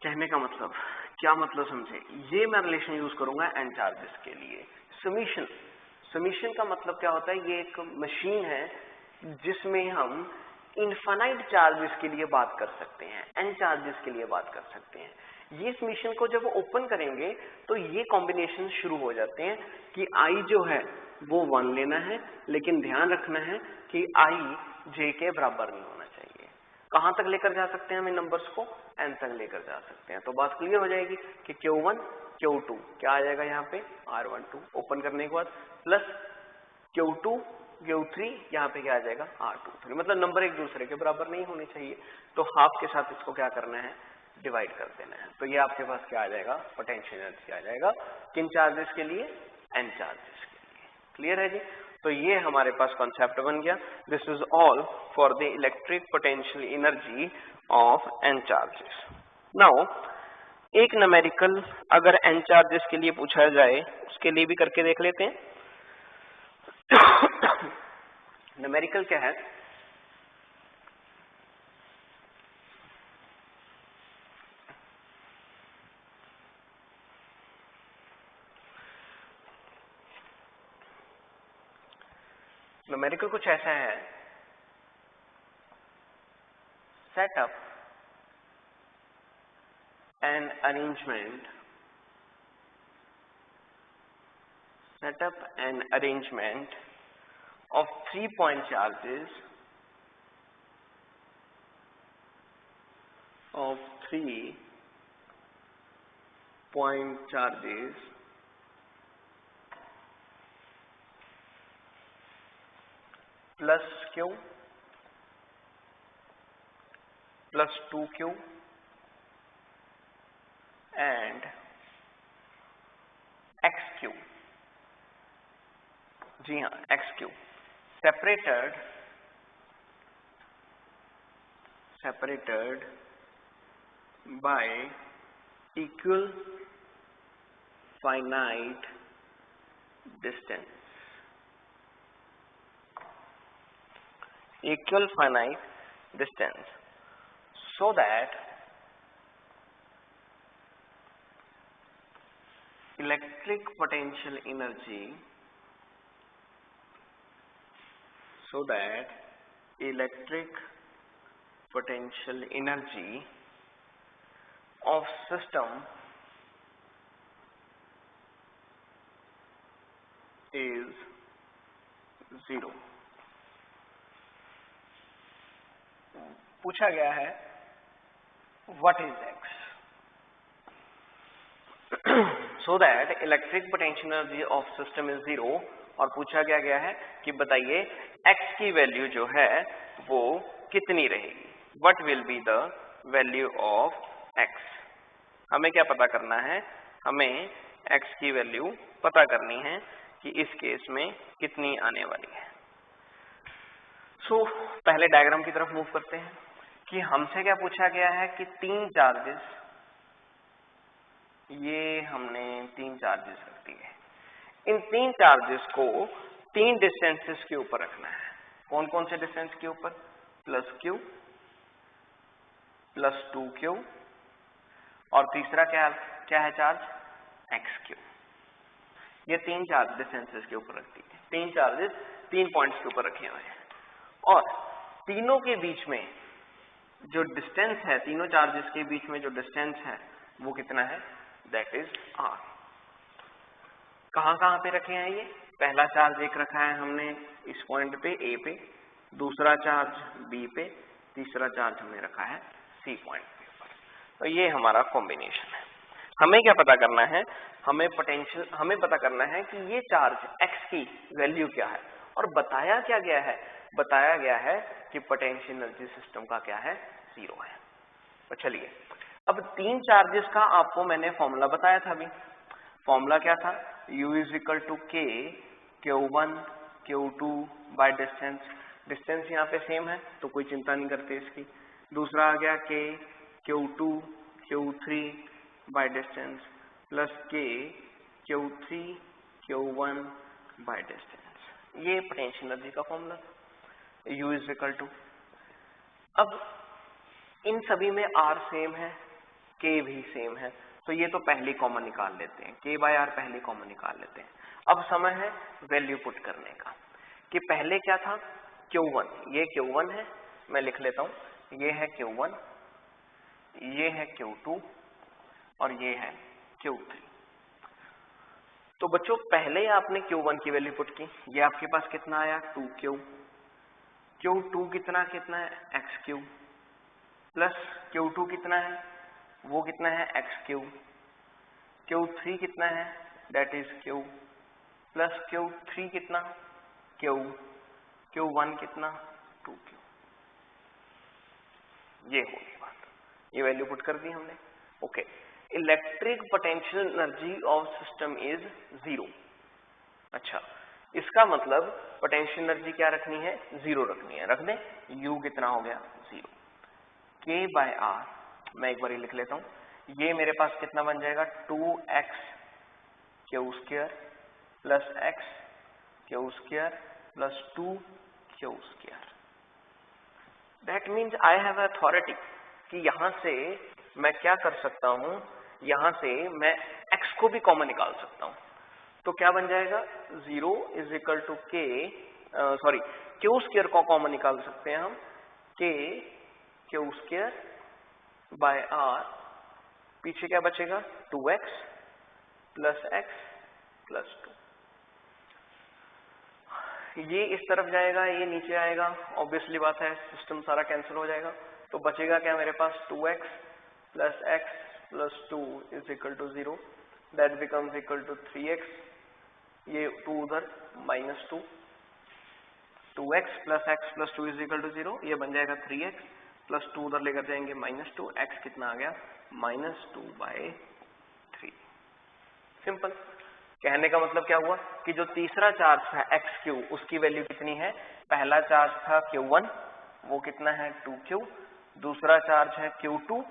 S1: कहने का मतलब क्या, मतलब समझे, ये मैं रिलेशन यूज करूंगा n चार्जेस के लिए। समीशन का मतलब क्या होता है, ये एक मशीन है जिसमें हम इनफाइनाइट चार्जेस के लिए बात कर सकते हैं, n चार्जेस के लिए बात कर सकते हैं। ये इस मिशन को जब ओपन करेंगे तो ये कॉम्बिनेशन शुरू हो जाते हैं कि i जो है वो 1 लेना है, लेकिन ध्यान रखना है कि i j के बराबर नहीं होना चाहिए। कहां तक लेकर जा सकते हैं हम इन नंबर्स को, n तक लेकर जा सकते हैं। तो बात क्लियर हो जाएगी कि Q1 Q2 क्या आ जाएगा यहाँ पे, R12 ओपन करने के बाद प्लस Q2 Q3 यहाँ पे क्या आ जाएगा, R23। मतलब नंबर एक दूसरे के बराबर नहीं होने चाहिए, तो हाफ के साथ इसको क्या करना है, डिवाइड कर देना है। तो ये आपके पास क्या आ जाएगा, पोटेंशियल एनर्जी आ जाएगा। किन चार्जेस के लिए, n चार्जेस के लिए। क्लियर है जी। तो ये हमारे पास कॉन्सेप्ट बन गया। This is all for the electric potential energy of n charges. Now एक न्यूमेरिकल अगर n चार्जेस के लिए पूछा जाए, उसके लिए भी करके देख लेते हैं। न्यूमेरिकल क्या है, न्यूमेरिकल कुछ ऐसा है, set up an arrangement of 3-point charges plus q plus 2q and xq। जी हाँ, xq separated separated by equal finite distance. Equal finite distance, so that electric potential energy of system is 0. पूछा गया है what is x, so that electric potential energy of system is 0, और पूछा गया है कि बताइए x की वैल्यू जो है वो कितनी रहेगी, what will be the value of x. हमें क्या पता करना है, हमें x की वैल्यू पता करनी है कि इस केस में कितनी आने वाली है. सो पहले डायग्राम की तरफ मूव करते हैं कि हमसे क्या पूछा गया है कि 3 चार्जेस, ये हमने 3 चार्जेस रख दिए. इन 3 चार्जेस को 3 डिस्टेंसेस के ऊपर रखना है. कौन कौन से डिस्टेंस के ऊपर? +q, +2q, और तीसरा क्या है चार्ज? xq. ये 3 चार्ज डिस्टेंसेस के ऊपर रखती है. 3 चार्जेस 3 पॉइंट्स के ऊपर रखे हुए हैं, और तीनों के बीच में जो डिस्टेंस है, तीनों चार्जेस के बीच में जो डिस्टेंस है वो कितना है? That is r. कहां पे रखे हैं ये? पहला चार्ज एक रखा है हमने इस पॉइंट पे A पे, दूसरा चार्ज B पे, तीसरा चार्ज हमने रखा है C पॉइंट पे. तो ये हमारा कॉम्बिनेशन है. हमें क्या पता करना है? हमें पता करना है कि ये चार्ज x की वैल्यू क्या है, और बताया क्या गया है? बताया गया है कि पोटेंशियल एनर्जी सिस्टम का क्या है? 0 है. तो चलिए, अब 3 चार्जेस का आपको मैंने फॉर्मूला बताया था. अभी फॉर्मूला क्या था? U = K Q1 Q2 by distance. Distance यहाँ पे सेम है तो कोई चिंता नहीं करते इसकी. दूसरा आ गया K Q2 Q3 by distance plus K Q3 Q1 by distance. ये पोटेंशियल एनर्जी का फॉर्मूला था. U = अब इन सभी में R सेम है, K भी सेम है, तो ये तो पहली कॉमन निकाल लेते हैं. K/R पहली कॉमन निकाल लेते हैं. अब समय है वैल्यू पुट करने का कि पहले क्या था? Q1. ये Q1 है, मैं लिख लेता हूं. ये है Q1, ये है Q2 और ये है Q3. तो बच्चों पहले आपने Q1 की वैल्यू पुट की, ये आपके पास कितना आया? 2Q. Q2 कितना है? xq. प्लस Q2 कितना है? वो कितना है? xq. Q3 कितना है? That is Q. Plus Q3 कितना? Q. Q1 कितना? 2Q. ये होगी बात. ये वैल्यू पुट कर दी हमने. Okay. Electric potential energy of system is 0. अच्छा, इसका मतलब पोटेंशियल एनर्जी क्या रखनी है? 0 रखनी है. रख दें. U कितना हो गया? 0. K/R मैं एक बार लिख लेता हूं. ये मेरे पास कितना बन जाएगा? 2xq² plus xq² plus 2q². That means I have authority कि यहां से मैं क्या कर सकता हूं, यहां से मैं x को भी कॉमन निकाल सकता हूं. तो क्या बन जाएगा? 0 = Q² को कॉमन निकाल सकते हैं हम. K Q²/R. पीछे क्या बचेगा? 2x plus x plus 2. ये इस तरफ जाएगा, ये नीचे आएगा. ऑब्वियसली बात है, सिस्टम सारा कैंसिल हो जाएगा. तो बचेगा क्या मेरे पास? 2x plus x plus 2 = 0. That becomes equal to 3x. ये 2 उधर -2. 2x plus x plus 2 = 0. ये बन जाएगा 3x प्लस 2 उधर लेकर जाएंगे -2. x कितना आ गया? -2/3. सिंपल. कहने का मतलब क्या हुआ कि जो तीसरा चार्ज था xq, उसकी वैल्यू कितनी है? पहला चार्ज था Q1, वो कितना है? 2Q. दूसरा चार्ज है Q2,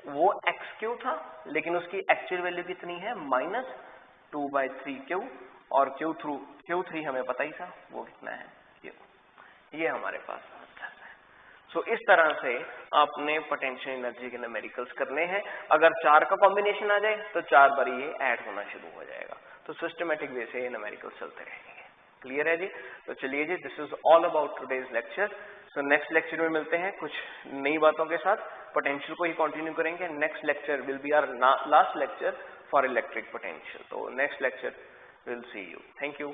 S1: वो XQ था लेकिन उसकी एक्चुअल वैल्यू कितनी है -2/3Q, और Q3 हमें पता ही था वो कितना है Q। ये हमारे पास आंसर है। सो इस तरह से आपने पोटेंशियल एनर्जी के न्यूमेरिकल्स करने हैं। अगर 4 का कॉम्बिनेशन आ जाए तो 4 बार ये ऐड होना शुरू हो जाएगा। तो सिस्टमेटिक वे से ये न्यूमेरिकल्स चलते रहेंगे। क्लियर है जी? तो चलिए जी, this is all about today's lecture. So next lecture में मिलते हैं कुछ नई बातों के साथ। पोटेंशियल को ही कंटिन्यू करेंगे। Next lecture will be our last lecture for electric potential. तो next lecture will see you. Thank you.